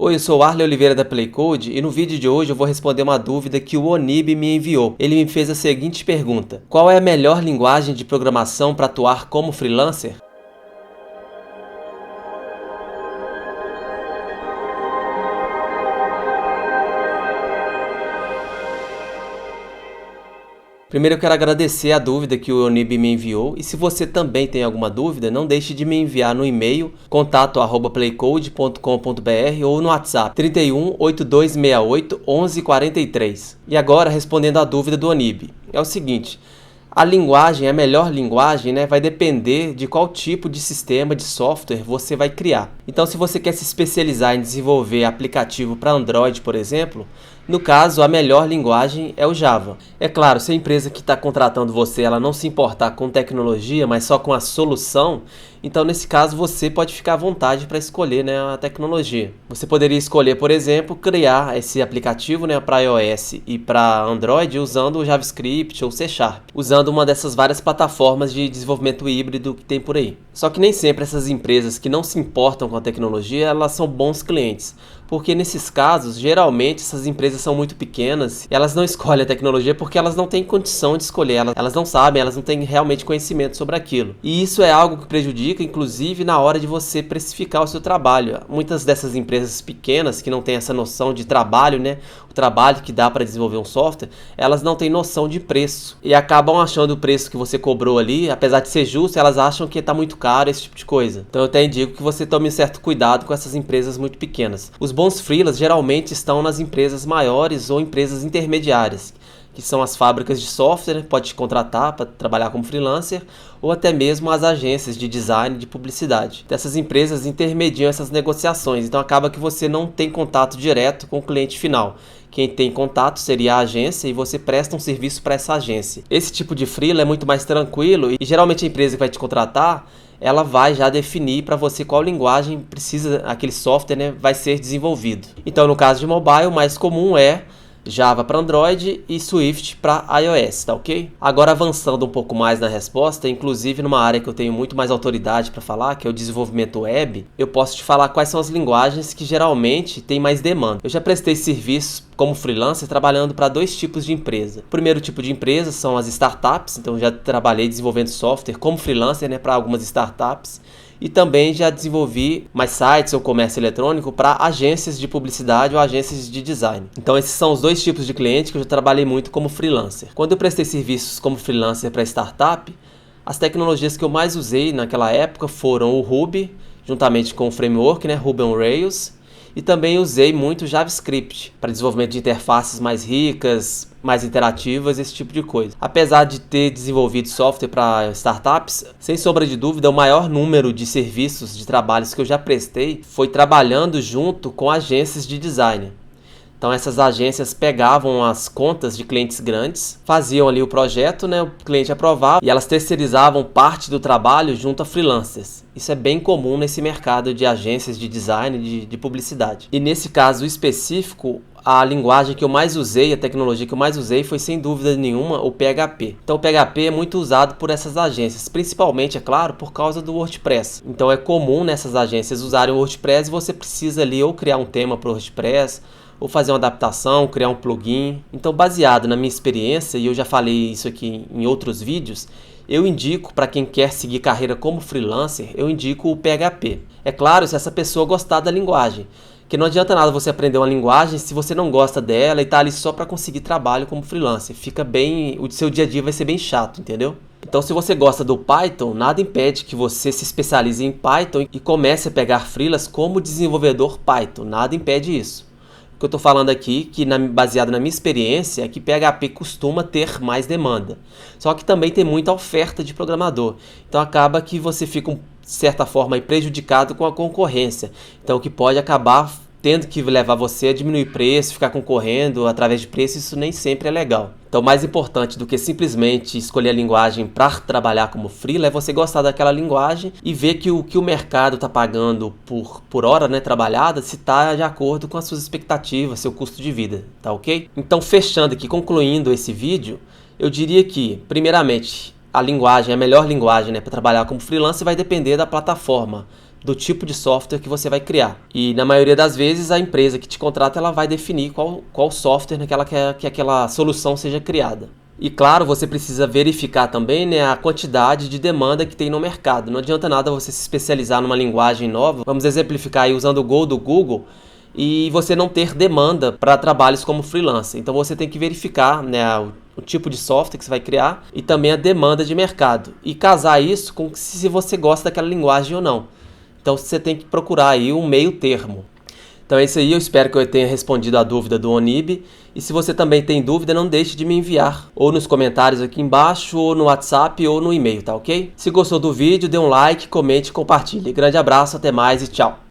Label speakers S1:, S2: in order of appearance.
S1: Oi, eu sou o Arley Oliveira da Playcode e no vídeo de hoje eu vou responder uma dúvida que o Onib me enviou. Ele me fez a seguinte pergunta: qual é a melhor linguagem de programação para atuar como freelancer? Primeiro eu quero agradecer a dúvida que o Onib me enviou, e se você também tem alguma dúvida, não deixe de me enviar no e-mail contato@playcode.com.br ou no WhatsApp 31 8268 1143. E agora, respondendo à dúvida do Onib, é o seguinte: a melhor linguagem, vai depender de qual tipo de sistema de software você vai criar. Então, se você quer se especializar em desenvolver aplicativo para Android, por exemplo, no caso, a melhor linguagem é o Java. É claro, se a empresa que está contratando você ela não se importar com tecnologia, mas só com a solução, então nesse caso você pode ficar à vontade para escolher a tecnologia. Você poderia escolher, por exemplo, criar esse aplicativo para iOS e para Android usando o JavaScript ou C#, usando uma dessas várias plataformas de desenvolvimento híbrido que tem por aí. Só que nem sempre essas empresas que não se importam com a tecnologia, elas são bons clientes. Porque nesses casos, geralmente essas empresas são muito pequenas e elas não escolhem a tecnologia porque elas não têm condição de escolher, elas não sabem, elas não têm realmente conhecimento sobre aquilo. E isso é algo que prejudica, inclusive, na hora de você precificar o seu trabalho. Muitas dessas empresas pequenas que não têm essa noção de trabalho, o trabalho que dá para desenvolver um software, elas não têm noção de preço e acabam achando o preço que você cobrou ali, apesar de ser justo, elas acham que está muito caro, esse tipo de coisa. Então eu até indico que você tome um certo cuidado com essas empresas muito pequenas. Os bons freelas geralmente estão nas empresas maiores ou empresas intermediárias, que são as fábricas de software, pode te contratar para trabalhar como freelancer, ou até mesmo as agências de design e de publicidade. Essas empresas intermediam essas negociações, então acaba que você não tem contato direto com o cliente final. Quem tem contato seria a agência e você presta um serviço para essa agência. Esse tipo de freela é muito mais tranquilo e geralmente a empresa que vai te contratar, ela vai já definir para você qual linguagem precisa, aquele software vai ser desenvolvido. Então, no caso de mobile, o mais comum é Java para Android e Swift para iOS, tá ok? Agora, avançando um pouco mais na resposta, inclusive numa área que eu tenho muito mais autoridade para falar, que é o desenvolvimento web, eu posso te falar quais são as linguagens que geralmente têm mais demanda. Eu já prestei serviços como freelancer trabalhando para dois tipos de empresa. O primeiro tipo de empresa são as startups, então já trabalhei desenvolvendo software como freelancer para algumas startups. E também já desenvolvi mais sites ou comércio eletrônico para agências de publicidade ou agências de design. Então esses são os dois tipos de clientes que eu já trabalhei muito como freelancer. Quando eu prestei serviços como freelancer para startup, as tecnologias que eu mais usei naquela época foram o Ruby, juntamente com o framework, Ruby on Rails, e também usei muito JavaScript para desenvolvimento de interfaces mais ricas, mais interativas, esse tipo de coisa. Apesar de ter desenvolvido software para startups, sem sombra de dúvida, o maior número de serviços, de trabalhos que eu já prestei foi trabalhando junto com agências de design. Então essas agências pegavam as contas de clientes grandes, faziam ali o projeto, o cliente aprovava e elas terceirizavam parte do trabalho junto a freelancers. Isso é bem comum nesse mercado de agências de design, de publicidade. E nesse caso específico, a linguagem que eu mais usei, a tecnologia que eu mais usei foi sem dúvida nenhuma o PHP. Então o PHP é muito usado por essas agências, principalmente, é claro, por causa do WordPress. Então é comum nessas agências usarem o WordPress e você precisa ali ou criar um tema para o WordPress, ou fazer uma adaptação, criar um plugin. Então, baseado na minha experiência, e eu já falei isso aqui em outros vídeos, eu indico para quem quer seguir carreira como freelancer, eu indico o PHP. É claro, se essa pessoa gostar da linguagem, que não adianta nada você aprender uma linguagem se você não gosta dela e está ali só para conseguir trabalho como freelancer. O seu dia a dia vai ser bem chato, entendeu? Então, se você gosta do Python, nada impede que você se especialize em Python e comece a pegar freelas como desenvolvedor Python. Nada impede isso. O que eu estou falando aqui, baseado na minha experiência, é que PHP costuma ter mais demanda. Só que também tem muita oferta de programador. Então acaba que você fica, de certa forma, prejudicado com a concorrência. Então o que pode acabar tendo que levar você a diminuir preço, ficar concorrendo através de preço, isso nem sempre é legal. Então, mais importante do que simplesmente escolher a linguagem para trabalhar como freela é você gostar daquela linguagem e ver que o mercado está pagando por hora trabalhada, se está de acordo com as suas expectativas, seu custo de vida, tá ok? Então, fechando aqui, concluindo esse vídeo, eu diria que, primeiramente, a melhor linguagem para trabalhar como freelancer vai depender da plataforma do tipo de software que você vai criar. E na maioria das vezes a empresa que te contrata ela vai definir qual software que ela quer que aquela solução seja criada. E claro, você precisa verificar também, né, a quantidade de demanda que tem no mercado. Não adianta nada você se especializar numa linguagem nova. Vamos exemplificar aí usando o Go do Google e você não ter demanda para trabalhos como freelancer. Então você tem que verificar, né, o tipo de software que você vai criar e também a demanda de mercado. E casar isso com se você gosta daquela linguagem ou não. Então você tem que procurar aí um meio termo. Então é isso aí, eu espero que eu tenha respondido a dúvida do Onib. E se você também tem dúvida, não deixe de me enviar, ou nos comentários aqui embaixo, ou no WhatsApp, ou no e-mail, tá ok? Se gostou do vídeo, dê um like, comente e compartilhe. Grande abraço, até mais e tchau!